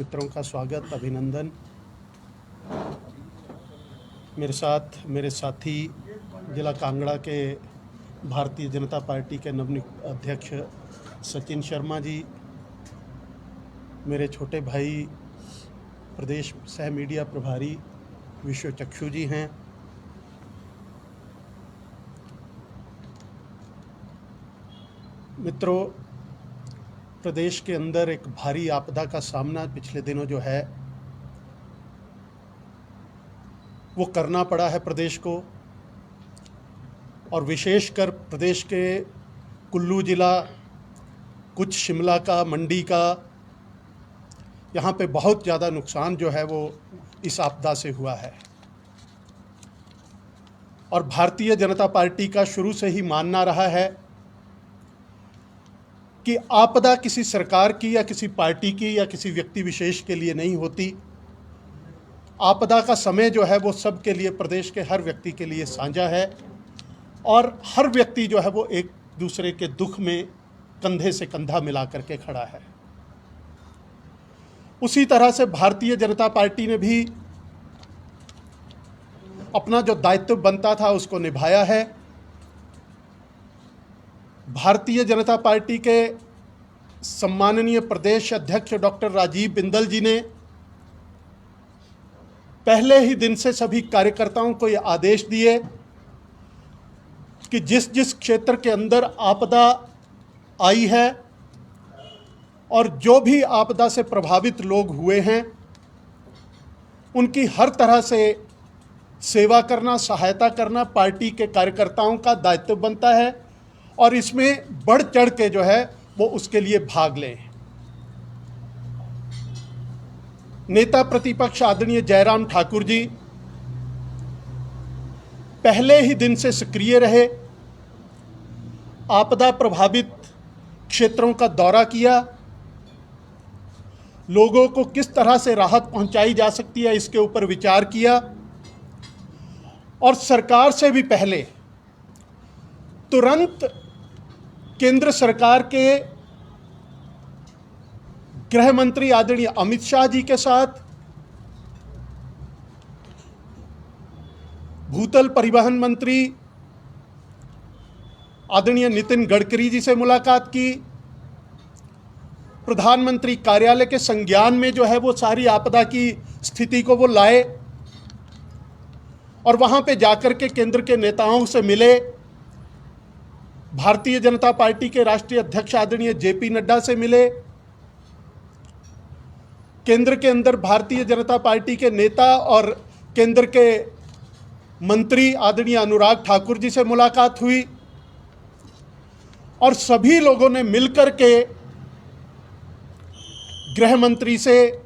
मित्रों का स्वागत, अभिनंदन। मेरे साथ मेरे साथी जिला कांगड़ा के भारतीय जनता पार्टी के नवनियुक्त अध्यक्ष सचिन शर्मा जी, मेरे छोटे भाई प्रदेश सह मीडिया प्रभारी विश्व चक्षु जी हैं। मित्रों, प्रदेश के अंदर एक भारी आपदा का सामना पिछले दिनों जो है वो करना पड़ा है प्रदेश को, और विशेषकर प्रदेश के कुल्लू ज़िला, कुछ शिमला का, मंडी का, यहाँ पे बहुत ज़्यादा नुकसान जो है वो इस आपदा से हुआ है। और भारतीय जनता पार्टी का शुरू से ही मानना रहा है कि आपदा किसी सरकार की या किसी पार्टी की या किसी व्यक्ति विशेष के लिए नहीं होती। आपदा का समय जो है वो सबके लिए, प्रदेश के हर व्यक्ति के लिए साझा है, और हर व्यक्ति जो है वो एक दूसरे के दुख में कंधे से कंधा मिला करके खड़ा है। उसी तरह से भारतीय जनता पार्टी ने भी अपना जो दायित्व बनता था उसको निभाया है। भारतीय जनता पार्टी के सम्माननीय प्रदेश अध्यक्ष डॉक्टर राजीव बिंदल जी ने पहले ही दिन से सभी कार्यकर्ताओं को ये आदेश दिए कि जिस जिस क्षेत्र के अंदर आपदा आई है और जो भी आपदा से प्रभावित लोग हुए हैं, उनकी हर तरह से सेवा करना, सहायता करना पार्टी के कार्यकर्ताओं का दायित्व बनता है, और इसमें बढ़ चढ़ के जो है वो उसके लिए भाग लें। नेता प्रतिपक्ष आदरणीय जयराम ठाकुर जी पहले ही दिन से सक्रिय रहे, आपदा प्रभावित क्षेत्रों का दौरा किया, लोगों को किस तरह से राहत पहुंचाई जा सकती है इसके ऊपर विचार किया, और सरकार से भी पहले तुरंत केंद्र सरकार के गृह मंत्री आदरणीय अमित शाह जी के साथ, भूतल परिवहन मंत्री आदरणीय नितिन गडकरी जी से मुलाकात की, प्रधानमंत्री कार्यालय के संज्ञान में जो है वो सारी आपदा की स्थिति को वो लाए, और वहां पे जाकर के केंद्र के नेताओं से मिले। भारतीय जनता पार्टी के राष्ट्रीय अध्यक्ष आदरणीय जेपी नड्डा से मिले, केंद्र के अंदर भारतीय जनता पार्टी के नेता और केंद्र के मंत्री आदरणीय अनुराग ठाकुर जी से मुलाकात हुई, और सभी लोगों ने मिलकर के गृह मंत्री से,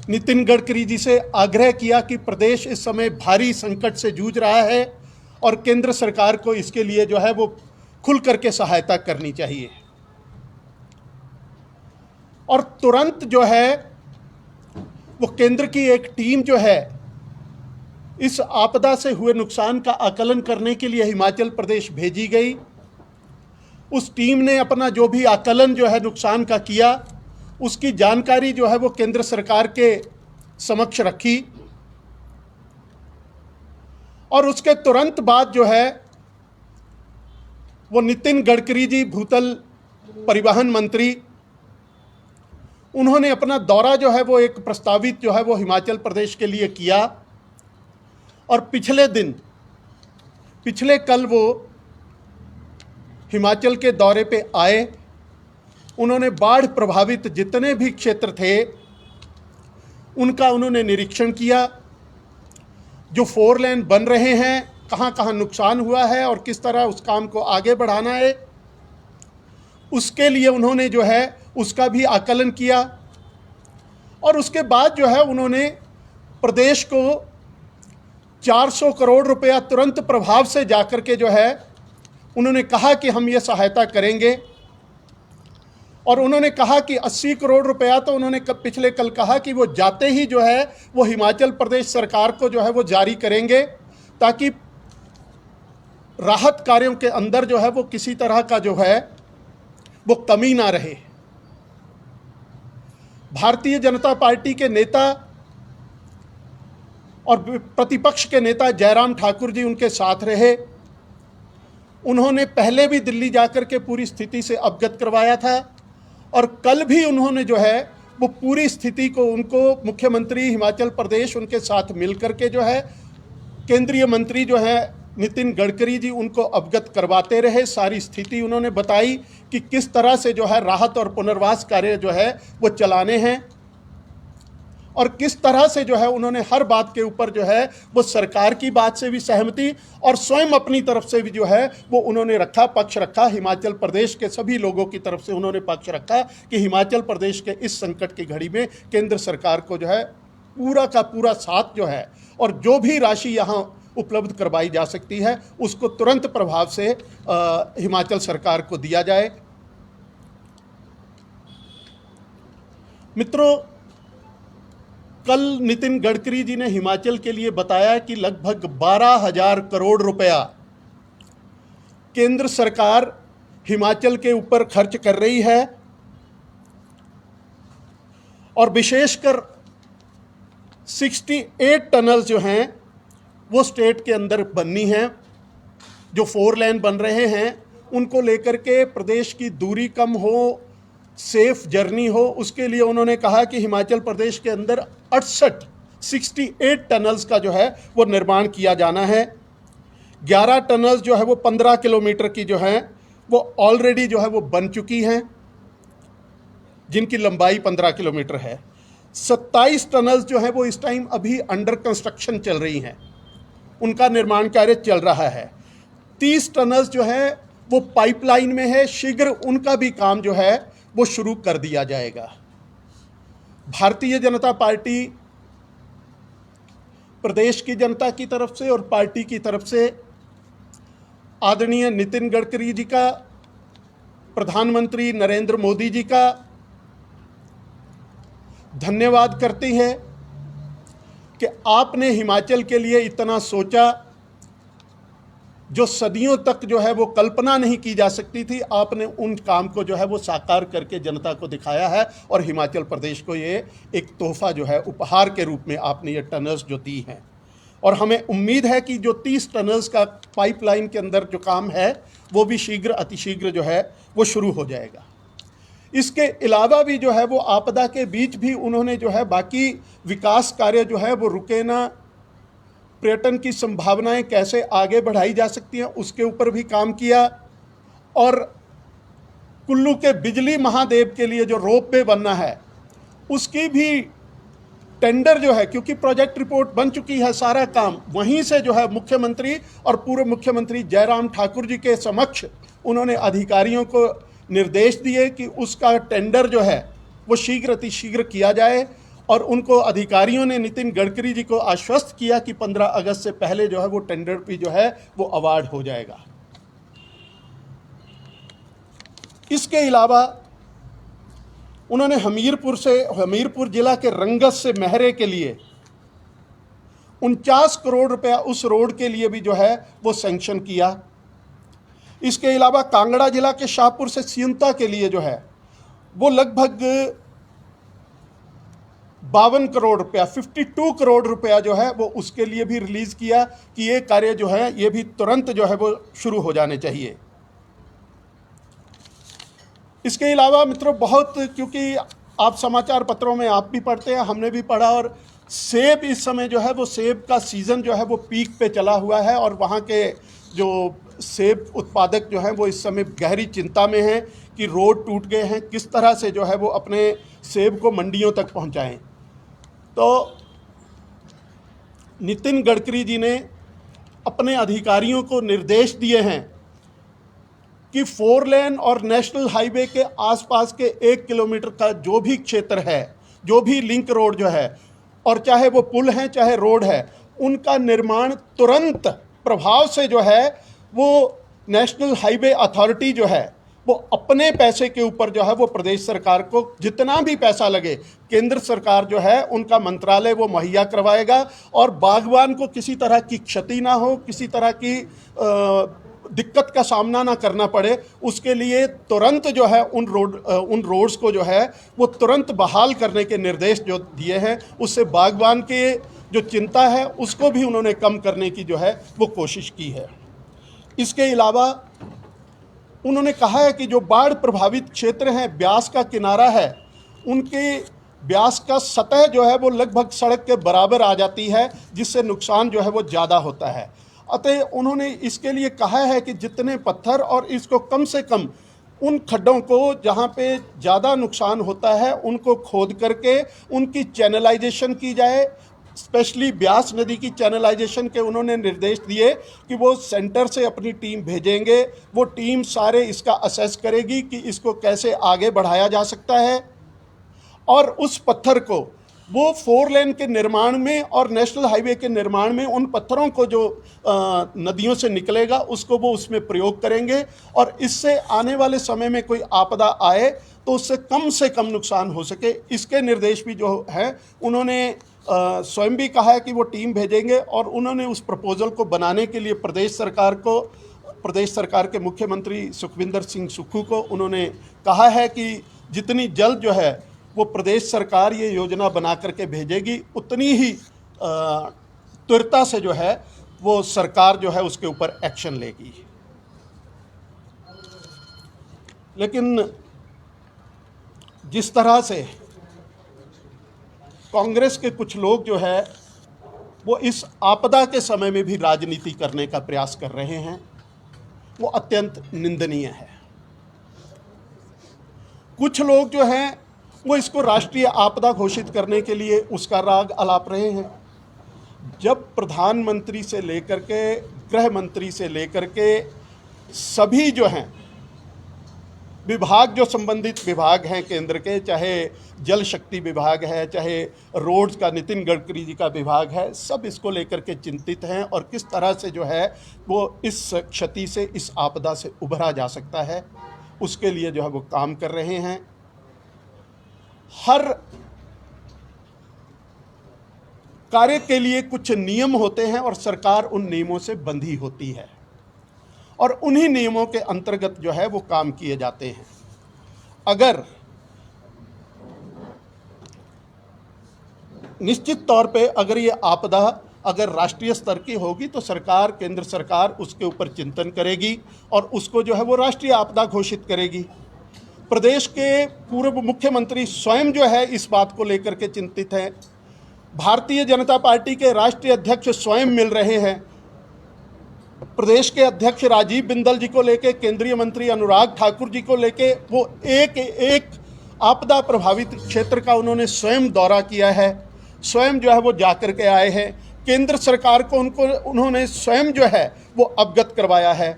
नितिन गडकरी जी से आग्रह किया कि प्रदेश इस समय भारी संकट से जूझ रहा है और केंद्र सरकार को इसके लिए जो है वो खुल करके सहायता करनी चाहिए। और तुरंत जो है वो केंद्र की एक टीम जो है इस आपदा से हुए नुकसान का आकलन करने के लिए हिमाचल प्रदेश भेजी गई। उस टीम ने अपना जो भी आकलन जो है नुकसान का किया, उसकी जानकारी जो है वो केंद्र सरकार के समक्ष रखी, और उसके तुरंत बाद जो है वो नितिन गडकरी जी, भूतल परिवहन मंत्री, उन्होंने अपना दौरा जो है वो एक प्रस्तावित जो है वो हिमाचल प्रदेश के लिए किया, और पिछले कल वो हिमाचल के दौरे पे आए। उन्होंने बाढ़ प्रभावित जितने भी क्षेत्र थे उनका उन्होंने निरीक्षण किया, जो 4 लेन बन रहे हैं, कहाँ कहाँ नुकसान हुआ है और किस तरह उस काम को आगे बढ़ाना है, उसके लिए उन्होंने जो है उसका भी आकलन किया। और उसके बाद जो है उन्होंने प्रदेश को 400 करोड़ रुपया तुरंत प्रभाव से जाकर के जो है उन्होंने कहा कि हम ये सहायता करेंगे, और उन्होंने कहा कि 80 करोड़ रुपया तो उन्होंने पिछले कल कहा कि वो जाते ही जो है वो हिमाचल प्रदेश सरकार को जो है वो जारी करेंगे, ताकि राहत कार्यों के अंदर जो है वो किसी तरह का जो है वो कमी ना रहे। भारतीय जनता पार्टी के नेता और प्रतिपक्ष के नेता जयराम ठाकुर जी उनके साथ रहे। उन्होंने पहले भी दिल्ली जाकर के पूरी स्थिति से अवगत करवाया था और कल भी उन्होंने जो है वो पूरी स्थिति को उनको मुख्यमंत्री हिमाचल प्रदेश उनके साथ मिलकर के जो है केंद्रीय मंत्री जो है नितिन गडकरी जी उनको अवगत करवाते रहे। सारी स्थिति उन्होंने बताई कि किस तरह से जो है राहत और पुनर्वास कार्य जो है वो चलाने हैं और किस तरह से जो है उन्होंने हर बात के ऊपर जो है वो सरकार की बात से भी सहमति और स्वयं अपनी तरफ से भी जो है वो उन्होंने पक्ष रखा। हिमाचल प्रदेश के सभी लोगों की तरफ से उन्होंने पक्ष रखा कि हिमाचल प्रदेश के इस संकट की घड़ी में केंद्र सरकार को जो है पूरा का पूरा साथ जो है और जो भी राशि यहाँ उपलब्ध करवाई जा सकती है उसको तुरंत प्रभाव से हिमाचल सरकार को दिया जाए। मित्रों, कल नितिन गडकरी जी ने हिमाचल के लिए बताया कि लगभग 12,000 करोड़ रुपया केंद्र सरकार हिमाचल के ऊपर खर्च कर रही है और विशेषकर 68 टनल्स जो हैं वो स्टेट के अंदर बननी हैं। जो 4 लेन बन रहे हैं उनको लेकर के प्रदेश की दूरी कम हो, सेफ जर्नी हो, उसके लिए उन्होंने कहा कि हिमाचल प्रदेश के अंदर 68 टनल्स का जो है वो निर्माण किया जाना है। 11 टनल्स जो है वो 15 किलोमीटर की जो है वो ऑलरेडी जो है वो बन चुकी हैं जिनकी लंबाई 15 किलोमीटर है। 27 टनल्स जो है वो इस टाइम अभी अंडर कंस्ट्रक्शन चल रही हैं, उनका निर्माण कार्य चल रहा है। 30 टनल्स जो है वो पाइपलाइन में है, शीघ्र उनका भी काम जो है वो शुरू कर दिया जाएगा। भारतीय जनता पार्टी प्रदेश की जनता की तरफ से और पार्टी की तरफ से आदरणीय नितिन गडकरी जी का, प्रधानमंत्री नरेंद्र मोदी जी का धन्यवाद करती है कि आपने हिमाचल के लिए इतना सोचा जो सदियों तक जो है वो कल्पना नहीं की जा सकती थी। आपने उन काम को जो है वो साकार करके जनता को दिखाया है और हिमाचल प्रदेश को ये एक तोहफा जो है उपहार के रूप में आपने ये टनल्स जो दी हैं और हमें उम्मीद है कि जो 30 टनल्स का पाइपलाइन के अंदर जो काम है वो भी शीघ्र अतिशीघ्र जो है वो शुरू हो जाएगा। इसके अलावा भी जो है वो आपदा के बीच भी उन्होंने जो है बाकी विकास कार्य जो है वो रुके ना, पर्यटन की संभावनाएं कैसे आगे बढ़ाई जा सकती हैं उसके ऊपर भी काम किया और कुल्लू के बिजली महादेव के लिए जो रोपवे बनना है उसकी भी टेंडर जो है, क्योंकि प्रोजेक्ट रिपोर्ट बन चुकी है, सारा काम वहीं से जो है मुख्यमंत्री और पूर्व मुख्यमंत्री जयराम ठाकुर जी के समक्ष उन्होंने अधिकारियों को निर्देश दिए कि उसका टेंडर जो है वो शीघ्र अतिशीघ्र किया जाए और उनको अधिकारियों ने नितिन गडकरी जी को आश्वस्त किया कि 15 अगस्त से पहले जो है वो टेंडर भी जो है वो अवार्ड हो जाएगा। इसके अलावा उन्होंने हमीरपुर जिला के रंगस से मैहरे के लिए 49 करोड़ रुपया उस रोड के लिए भी जो है वो सैंक्शन किया। इसके अलावा कांगड़ा जिला के शाहपुर से सियुंता के लिए जो है वो लगभग 52 करोड़ रुपया 52 करोड़ रुपया जो है वो उसके लिए भी रिलीज किया कि ये कार्य जो है ये भी तुरंत जो है वो शुरू हो जाने चाहिए। इसके अलावा मित्रों बहुत, क्योंकि आप समाचार पत्रों में आप भी पढ़ते हैं, हमने भी पढ़ा, और सेब इस समय जो है वो सेब का सीज़न जो है वो पीक पे चला हुआ है और वहाँ के जो सेब उत्पादक जो हैं वो इस समय गहरी चिंता में हैं कि रोड टूट गए हैं, किस तरह से जो है वो अपने सेब को मंडियों तक पहुँचाएँ। तो नितिन गडकरी जी ने अपने अधिकारियों को निर्देश दिए हैं कि 4 लेन और नेशनल हाईवे के आसपास के 1 किलोमीटर का जो भी क्षेत्र है, जो भी लिंक रोड जो है, और चाहे वो पुल हैं चाहे रोड है, उनका निर्माण तुरंत प्रभाव से जो है वो नेशनल हाईवे अथॉरिटी जो है वो अपने पैसे के ऊपर जो है वो प्रदेश सरकार को जितना भी पैसा लगे केंद्र सरकार जो है उनका मंत्रालय वो मुहैया करवाएगा और बागवान को किसी तरह की क्षति ना हो, किसी तरह की दिक्कत का सामना ना करना पड़े, उसके लिए तुरंत जो है उन रोड्स को जो है वो तुरंत बहाल करने के निर्देश जो दिए हैं, उससे बागबान के जो चिंता है उसको भी उन्होंने कम करने की जो है वो कोशिश की है। इसके अलावा उन्होंने कहा है कि जो बाढ़ प्रभावित क्षेत्र हैं, ब्यास का किनारा है, उनके ब्यास का सतह जो है वो लगभग सड़क के बराबर आ जाती है, जिससे नुकसान जो है वो ज़्यादा होता है। अतः उन्होंने इसके लिए कहा है कि जितने पत्थर और इसको कम से कम उन खड्डों को जहाँ पे ज़्यादा नुकसान होता है उनको खोद करके उनकी चैनलाइजेशन की जाए। स्पेशली ब्यास नदी की चैनलाइजेशन के उन्होंने निर्देश दिए कि वो सेंटर से अपनी टीम भेजेंगे, वो टीम सारे इसका असेस करेगी कि इसको कैसे आगे बढ़ाया जा सकता है, और उस पत्थर को वो 4 लेन के निर्माण में और नेशनल हाईवे के निर्माण में उन पत्थरों को जो नदियों से निकलेगा उसको वो उसमें प्रयोग करेंगे, और इससे आने वाले समय में कोई आपदा आए तो उससे कम नुकसान हो सके। इसके निर्देश भी जो है उन्होंने स्वयं भी कहा है कि वो टीम भेजेंगे, और उन्होंने उस प्रपोजल को बनाने के लिए प्रदेश सरकार के मुख्यमंत्री सुखविंदर सिंह सुक्खू को उन्होंने कहा है कि जितनी जल्द जो है वो प्रदेश सरकार ये योजना बना करके भेजेगी, उतनी ही त्वरिता से जो है वो सरकार जो है उसके ऊपर एक्शन लेगी। लेकिन जिस तरह से कांग्रेस के कुछ लोग जो है वो इस आपदा के समय में भी राजनीति करने का प्रयास कर रहे हैं, वो अत्यंत निंदनीय है। कुछ लोग जो हैं वो इसको राष्ट्रीय आपदा घोषित करने के लिए उसका राग अलाप रहे हैं। जब प्रधानमंत्री से लेकर के गृह मंत्री से लेकर के सभी जो हैं विभाग, जो संबंधित विभाग हैं केंद्र के, चाहे जल शक्ति विभाग है, चाहे रोड्स का नितिन गडकरी जी का विभाग है, सब इसको लेकर के चिंतित हैं और किस तरह से जो है वो इस क्षति से, इस आपदा से उभरा जा सकता है, उसके लिए जो है वो काम कर रहे हैं। हर कार्य के लिए कुछ नियम होते हैं और सरकार उन नियमों से बंधी होती है, और उन्हीं नियमों के अंतर्गत जो है वो काम किए जाते हैं। अगर निश्चित तौर पे अगर ये आपदा अगर राष्ट्रीय स्तर की होगी तो सरकार, केंद्र सरकार उसके ऊपर चिंतन करेगी और उसको जो है वो राष्ट्रीय आपदा घोषित करेगी। प्रदेश के पूर्व मुख्यमंत्री स्वयं जो है इस बात को लेकर के चिंतित हैं। भारतीय जनता पार्टी के राष्ट्रीय अध्यक्ष स्वयं मिल रहे हैं। प्रदेश के अध्यक्ष राजीव बिंदल जी को लेके, केंद्रीय मंत्री अनुराग ठाकुर जी को लेके वो एक एक आपदा प्रभावित क्षेत्र का उन्होंने स्वयं दौरा किया है, स्वयं जो है वो जाकर के आए हैं। केंद्र सरकार को उन्होंने स्वयं जो है वो अवगत करवाया है।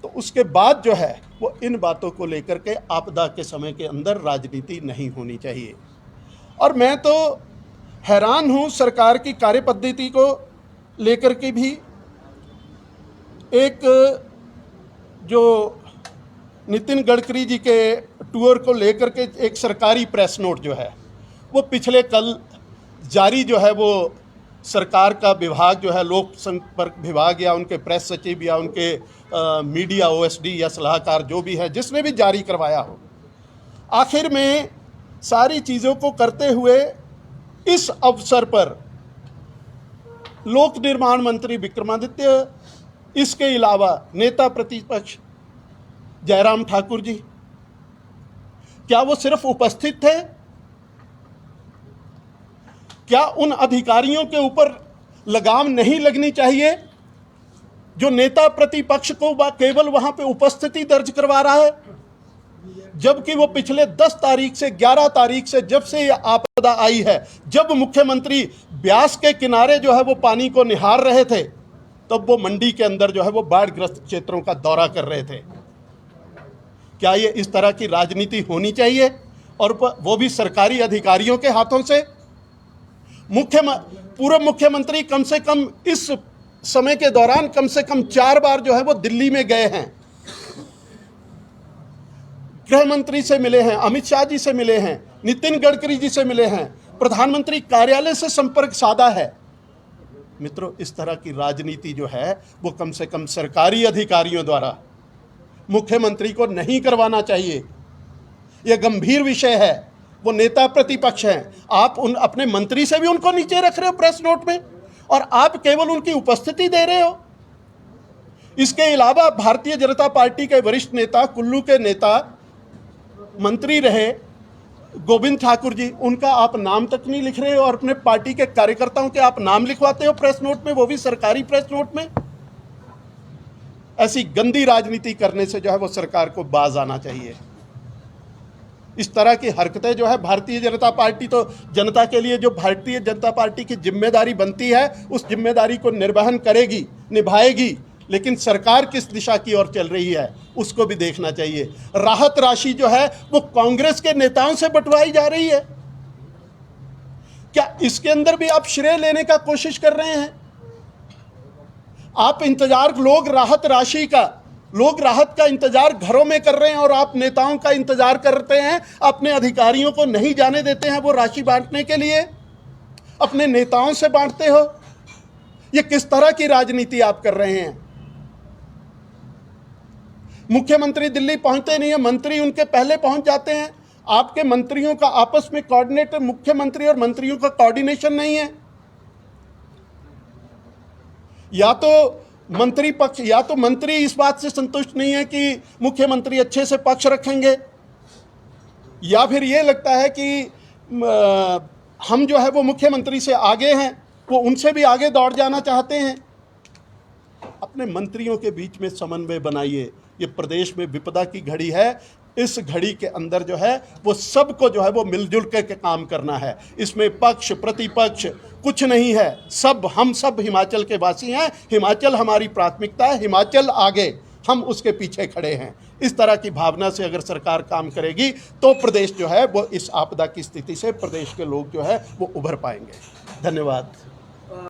तो उसके बाद जो है वो इन बातों को लेकर के आपदा के समय के अंदर राजनीति नहीं होनी चाहिए। और मैं तो हैरान हूँ सरकार की कार्यपद्धति को लेकर के भी। एक जो नितिन गडकरी जी के टूर को लेकर के एक सरकारी प्रेस नोट जो है वो पिछले कल जारी जो है वो सरकार का विभाग जो है, लोक संपर्क विभाग या उनके प्रेस सचिव या उनके मीडिया ओएसडी या सलाहकार जो भी है, जिसने भी जारी करवाया हो, आखिर में सारी चीज़ों को करते हुए इस अवसर पर लोक निर्माण मंत्री विक्रमादित्य, इसके अलावा नेता प्रतिपक्ष जयराम ठाकुर जी, क्या वो सिर्फ उपस्थित थे? क्या उन अधिकारियों के ऊपर लगाम नहीं लगनी चाहिए जो नेता प्रतिपक्ष को केवल वहां पे उपस्थिति दर्ज करवा रहा है, जबकि वो पिछले 10 तारीख से 11 तारीख से जब से ये आपदा आई है, जब मुख्यमंत्री ब्यास के किनारे जो है वो पानी को निहार रहे थे, तब वो मंडी के अंदर जो है वो बाढ़ग्रस्त क्षेत्रों का दौरा कर रहे थे। क्या ये इस तरह की राजनीति होनी चाहिए? और वो भी सरकारी अधिकारियों के हाथों से? पूर्व मुख्यमंत्री कम से कम इस समय के दौरान कम से कम 4 बार जो है वो दिल्ली में गए हैं, गृह मंत्री से मिले हैं, अमित शाह जी से मिले हैं, नितिन गडकरी जी से मिले हैं, प्रधानमंत्री कार्यालय से संपर्क साधा है। मित्रों, इस तरह की राजनीति जो है वो कम से कम सरकारी अधिकारियों द्वारा मुख्यमंत्री को नहीं करवाना चाहिए। यह गंभीर विषय है। वो नेता प्रतिपक्ष हैं, आप अपने मंत्री से भी उनको नीचे रख रहे हो प्रेस नोट में, और आप केवल उनकी उपस्थिति दे रहे हो। इसके अलावा भारतीय जनता पार्टी के वरिष्ठ नेता, कुल्लू के नेता, मंत्री रहे गोविंद ठाकुर जी, उनका आप नाम तक नहीं लिख रहे हो, और अपने पार्टी के कार्यकर्ताओं के आप नाम लिखवाते हो प्रेस नोट में, वो भी सरकारी प्रेस नोट में। ऐसी गंदी राजनीति करने से जो है वो सरकार को बाज आना चाहिए। इस तरह की हरकतें जो है, भारतीय जनता पार्टी तो जनता के लिए, जो भारतीय जनता पार्टी की जिम्मेदारी बनती है, उस जिम्मेदारी को निर्वहन करेगी, निभाएगी, लेकिन सरकार किस दिशा की ओर चल रही है उसको भी देखना चाहिए। राहत राशि जो है वो कांग्रेस के नेताओं से बंटवाई जा रही है। क्या इसके अंदर भी आप श्रेय लेने का कोशिश कर रहे हैं? आप इंतजार, लोग राहत का इंतजार घरों में कर रहे हैं, और आप नेताओं का इंतजार करते हैं, अपने अधिकारियों को नहीं जाने देते हैं वो राशि बांटने के लिए, अपने नेताओं से बांटते हो। ये किस तरह की राजनीति आप कर रहे हैं? मुख्यमंत्री दिल्ली पहुंचते नहीं है, मंत्री उनके पहले पहुंच जाते हैं। आपके मंत्रियों का आपस में कोऑर्डिनेटर, मुख्यमंत्री और मंत्रियों का कोऑर्डिनेशन नहीं है। या तो मंत्री इस बात से संतुष्ट नहीं है कि मुख्यमंत्री अच्छे से पक्ष रखेंगे, या फिर ये लगता है कि हम जो है वो मुख्यमंत्री से आगे हैं, वो उनसे भी आगे दौड़ जाना चाहते हैं। अपने मंत्रियों के बीच में समन्वय बनाइए। ये प्रदेश में विपदा की घड़ी है, इस घड़ी के अंदर जो है वो सबको जो है वो मिलजुल के काम करना है। इसमें पक्ष प्रतिपक्ष कुछ नहीं है, हम सब हिमाचल के वासी हैं। हिमाचल हमारी प्राथमिकता है, हिमाचल आगे, हम उसके पीछे खड़े हैं। इस तरह की भावना से अगर सरकार काम करेगी तो प्रदेश जो है वो इस आपदा की स्थिति से, प्रदेश के लोग जो है वो उभर पाएंगे। धन्यवाद।